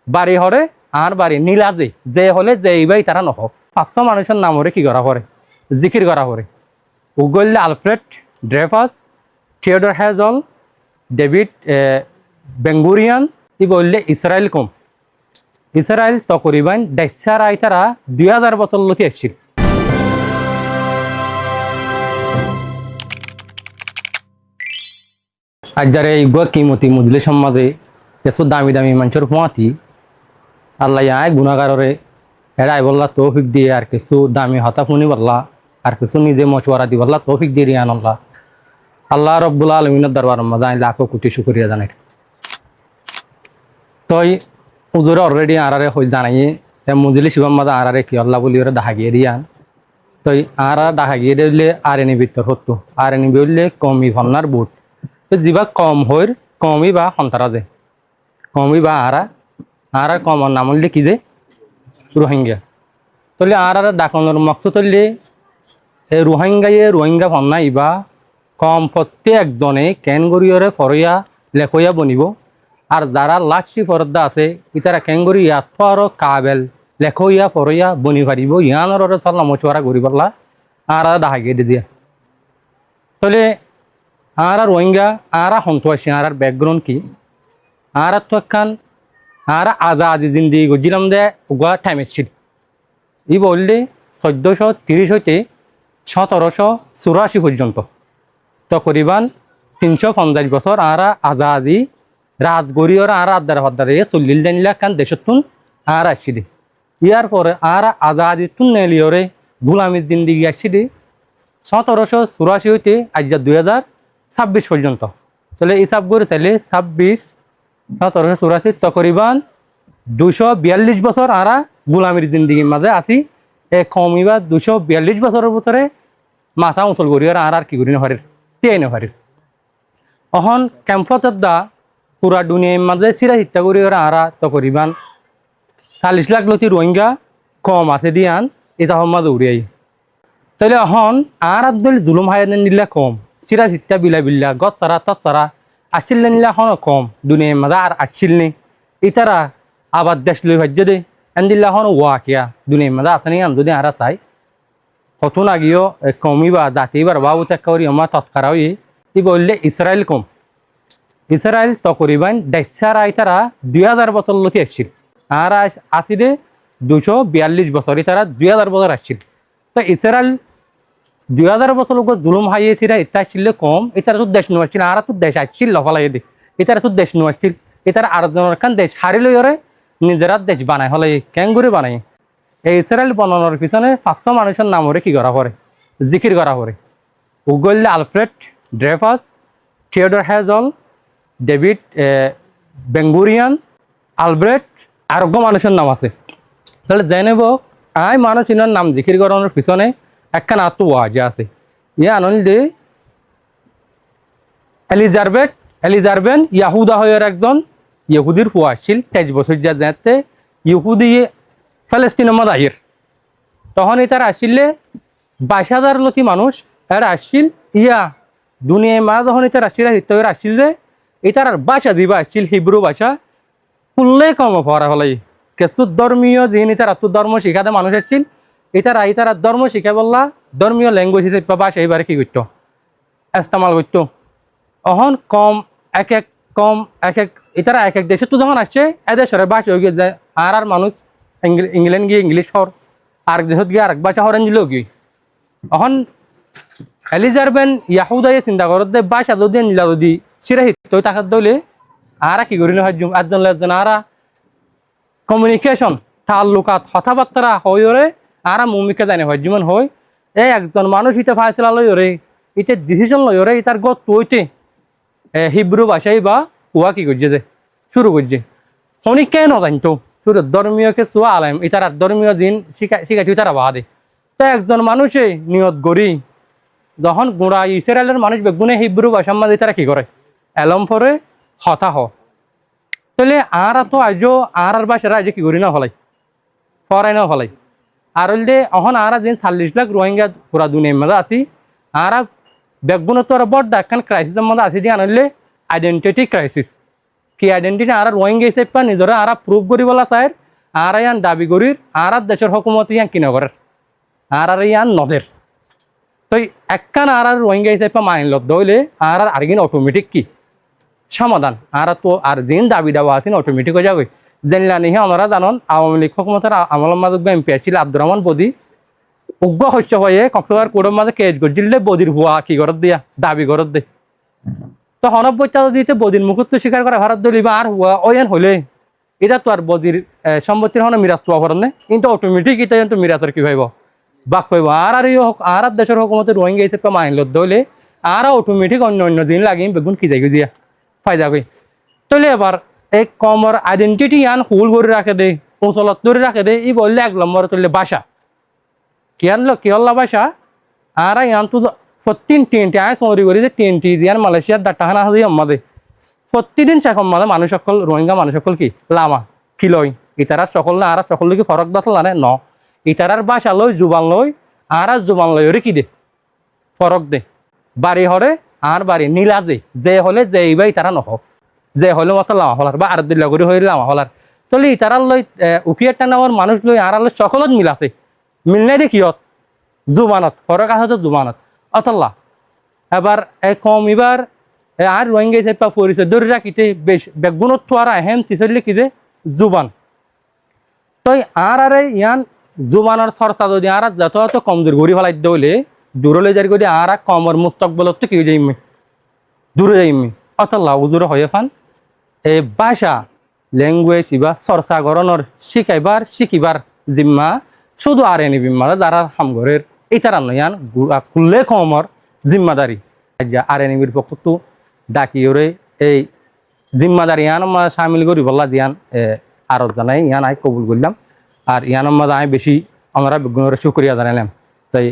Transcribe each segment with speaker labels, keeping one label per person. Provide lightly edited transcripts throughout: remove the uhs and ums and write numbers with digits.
Speaker 1: বাড়ি হরে আর বাড়ি নীলাজে যে হলে যে এইবাই তারা নহ 500 মানুষের নাম হরে কি করা করে জিকির করা করে উগল্লে আলফ্রেড ড্রেফাস থিওডর হ্যাজল ডেভিড বেঙ্গুরিয়ান ই বললে ইসরায়েল কম ইসরায়েল তকরিবান দেশার আই তারা 2000 বছর লোকে এসছিল আর যারা ইগুয়া কিমতি মুজলে সমাজে কিছু দামি দামি মানুষের ফুয়াতি আল্লাহ আয় গুণাগারে এরাই বললা তৌফিক দিয়ে আর কিছু দামি হতা ফুনি বললা আর কিছু নিজে মশওয়ারা দি বললা তৌফিক দিয়ে রিয়ান আল্লাহ আল্লাহ রব্বুল আলমিনের দরবার মাঝে লাখো কোটি শুকরিয়া জানাই তই উজুরে অলরেডি আরারে হই জানাই মুজলি শিবম মাদা আরারে কি আল্লাহ বলি ওরা দেখা গিয়ে রিয়ান তই আরা দেখা গিয়ে দিলে আর এনি ভিতর হতো আর এনি বললে কমি ভন্নার বুট তো যিবা কম হইর কমই বা সন্তারা যে কমই বা আর কমর নাম হলে কি যে রোহিঙ্গা তাহলে আর ডাকনের মকসদ হলে এই রোহিঙ্গা ভন্না ইবা কম প্রত্যেকজনে কেন গরিয়রে ফরইয়া লেখইয়া বনিব আর যারা লাকসি ফরদ্দা আছে ইতারা কেন গরি ইয়াত আরো কাবেল লেখইয়া ফরইয়া বনি পারিব ইয়ানোর সাল্লাম মচুয়ারা গরি বললা আর দেখা গিয়ে দিয়া তাহলে আর রোহিঙ্গা আর সন্তোষী আর ব্যাকগ্রাউন্ড কি আর তো একখান আর আজাদি জিন্দিগি গজিলাম দে উগা টাইম এসছিল ই বললে 1430 হইতে 1784 পর্যন্ত তকরিবান 350 বছর আর আজাদি রাজগরিয়র আর আদারে চল্লিল জানিলা কান দেশতুন আর আসছিল ইয়ার পরে আর আজাদি তুন নেলিয়রে গুলামির জিন্দিগি আসছিল 1784 হইতে আজ 2026 পর্যন্ত চলে হিসাব করে চাইলে 1784 তকরিবান 242 বছর আরা গুলামির জিন্দিগির মাঝে আসি কমিবা 242 বছরের ভিতরে মাথা উঁচল করি আর কি করি নহারির তিয়াই নহারির অহন ক্যাম্পতের দা পুরা দুনিয়ার মাঝে চিরা চিত্তা করি আরা তকরিবান 40 লাখ লতি রোহিঙ্গা কম আছে দিয়ান এটা মাঝে উড়িয়াই তাহলে অহন আর আব্দুল জুলুম হায়ান নিলে কম চিরা চিত্তা বিলা গছ চারা তৎ চারা আসছিল নিলে এখন কম দুনিয়ার মাঝে আর আসছিল নি ইতারা আবার দেশ লই ভাজ্য দে এনদিল্লা এখন ওয়াকিয়া দুনিয়ার মাঝে আসেনি আম যদি আর চাই কতন আগিও কমিবা জাতিবার বাবু ত্যাগ করি আমার তস্কারা হই ই বললে ইসরায়েল কম ইসরায়েল তকরিবান দেশার আই তারা 2000 বছর লোকে আসছিল আর আসিদে 242 বছর তারা 2000 বছর আসছিল তো ইসরায়েল 2000 বছর লোক জুলুম হাইয়েছিল এটা আসছিল কম এটার তো দেশ নু আসছিল আর তো দেশ আসছিল লফালাই দে এটার তো দেশ নু আসছিল এটার আর জনের কান দেশ হারিল নিজেরা দেশ বানায় হলে ক্যাঙ্গুরি বানায় এই ইসরায়েল বানানোর পিছনে 500 মানুষের নাম হরে কি করা করে জিকির করা করে উগল্লে আলফ্রেড ড্রেফাস থিওডর হ্যাজল ডেভিড বেঙ্গুরিয়ান আলব্রেট আরোগ্য মানুষের নাম আছে তাহলে জেনেব আই মানুষ ইনার নাম জিকির করানোর পিছনে একখান আত্মওয়াজ আছে ইয়ে আনন্দে এলিজারবেন ইয়াহুদা হয়ের একজন ইহুদির ফুয়া আসছিল 23 বছর যা যেতে ইহুদি ফ্যালেস্তিনের মধ্যে আহির তখন তার আসছিলে 22,000 লতি মানুষ এরা আসছিল ইয়া দুনিয়ায় মা যখন এটা আসছিল হিতর আসছিল যে এটার আর ভাষা দিবা আসছিল হিব্রু ভাষা খুললে কম পড়া হলাই কিছু ধর্মীয় যিনি তার ধর্ম শিখাতে মানুষ আসছিল এটার ধর্ম শিখা বললা ধর্মীয় ল্যাঙ্গুয়েজ হিসেবে ভাষা এবারে কি করতো ইস্তেমাল করতো অহন কম এক এটারা এক দেশে তো যখন আসছে এদেশের ভাষা হয়ে গিয়ে যায় আর মানুষ ইংল্যান্ড গিয়ে ইংলিশ হর আরেক দেশত গিয়ে আরেক ভাষা হরেন দিল কি এখন এলিজারবেন ইয়াহুদাই চিন্তা করত যে ভাষা যদি নিলা যদি চিরা হিত তাকে দলে আর কি করি না একজন আর কমিউনিকেশন তাল্লুকাত কথাবার্তা হয়ে আর মুমিকে জানে হয় যেমন হয় এই একজন মানুষ ইতে ফাইসলা লই রে ইতে ডিসিশন লই রে ইতার গত হইতে হিব্রু ভাষাই বা উহা কি করছে যে শুরু করছে উনি কেন জানতো শুরু ধর্মীয় কিছু আলেম ইতারা ধর্মীয় জিন শিখাইতে তারা বাদে তো একজন মানুষে নিয়ত করি যখন গোড়া ইসরায়েলের মানুষ বেগুনে হিব্রু ভাষার মাঝে তারা কি করে এলম ফরে হতাহ তাহলে আর তো আজও আর ভাষারা আজ কি করি না হলাই ফরাই না হলাই আর হইলে এখন আর যেন 40 লাখ রোহিঙ্গা পুরা দুনিয়ার মাঝে আছি আর বেগুনে তো আর বড় একখান ক্রাইসিসের মধ্যে আছে দিয়ে আনলে আইডেন্টিটি ক্রাইসিস কি আইডেন্টিটি আর রোহিং গেছে পা নিজরে আর প্রুভ করি বলা চাই আর ইয়ান দাবি করির আর দেশের হকুমত ইয়ান কিনা করে আর ইয়ান নদের তো একখান আর রোহিঙ্গা হিসেবে মাইন লত দইলে আর আরগিন অটোমেটিক কি সমাধান আর তো আর যেন দাবি দাওয়া আছেন অটোমেটিক হয়ে যাবে জেনলা নিহে আমরা জানন আওয়ামী লীগ হকুমতের আমল মাদক এমপি ছিল আব্দুর রহমান বদি উগ্র শস্য হয়ে কক্সবাজার কোর্টের মাঝে কেজ করছিল বদির হুয়া কি করত দিয়া দাবি করত দে তো হনব্বইটা যেতে বদির মুখত্ব স্বীকার করে ভারত দলিবা আর হুয়া ওয়ান হলে এটা তো আর বদির সম্পত্তির হন মিরাজ পাওয়া পারেন না কিন্তু অটোমেটিক এটা কিন্তু মিরাজের কি ভাইব বাক পাইব আর দেশের হকুমতের রোহিঙ্গা হিসেবে মাইন লত দইলে আর অটোমেটিক অন্য অন্য দিন লাগিম বেগুন কি যাই দিয়া ফায়দা কই তাহলে এবার এই কমর আইডেন্টিটি ইয়ান হুল করে রাখে দে অঞ্চলত ধরে রাখে দে ই বললে 1 নম্বর তুললে ভাষা কি আনলো কি হল্লা ভাষা আর ইয়ান তো টিনটি আয় সরি করি যে টিনটি দিয়ান মালয়েশিয়ার ডাটাহানা হাজি আমাদের প্রতিদিন সেখন মানে মানুষ সকল রোহিঙ্গা মানুষ সকল কি লামা কিলই ইতারার সকল না আর সকল কি ফরক দাতল না ন ইতারার ভাষা লই জুবান লই আর জুবান লই ওরে কি দে ফরক দে বাড়ি হরে আর বাড়ি নীলাজে যে হলে যে এইবাই তারা নহ যে হলে মতো লামা হলার বা আর দিল্লা করে হইলে লামা হলার তাহলে ইতারার লই উকিয়ার টানাওয়ার মানুষ লই আর লই সকলত মিল আছে মিল নাই দেখিয়ত জুবানত ফরক আছে তো জুবানত অতল্লা এবার কম এবার আর রোহিঙ্গা হিসেবে পরিচয় ধরে রাখিতে বেশ বেগুণত্ব আর আহেম চিচলে কি যে জুবান তই আর ইয়ান জুবানের চর্চা যদি আর যত কমজোর ঘুরি ফেলাই দৌলে দূরলে যাই করে আর কমর মুস্তকবলত কি যাইমি দূরে যাইমি অতল্লা উজুর হয়ে ফান এই ভাষা ল্যাঙ্গুয়েজ ইবা চর্চা গরণর শিকিবার জিম্মা শুধু আর এনে বিম্মা যারা হামঘরের এইটার ইয়ান খুললে কমর জিম্মাদারি আর এনিবির পক্ষ ডাকি ওরে এই জিম্মাদারি ইয়ান সামিল করি বললা জিয়ান আরত জানাই ইয়ান আই কবুল করলাম আর ইয়ান আয় বেশি আমরা বিজ্ঞানের শুক্রিয়া জানালাম তাই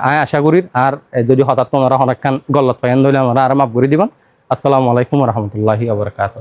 Speaker 1: আয় আশা করি আর যদি হঠাৎ তোমরা অনেকক্ষণ গল্লত পাইন ধরলে আমরা আর মাফ করে দিবেন আসসালামু আলাইকুম রহমতুল্লাহি আবরকাত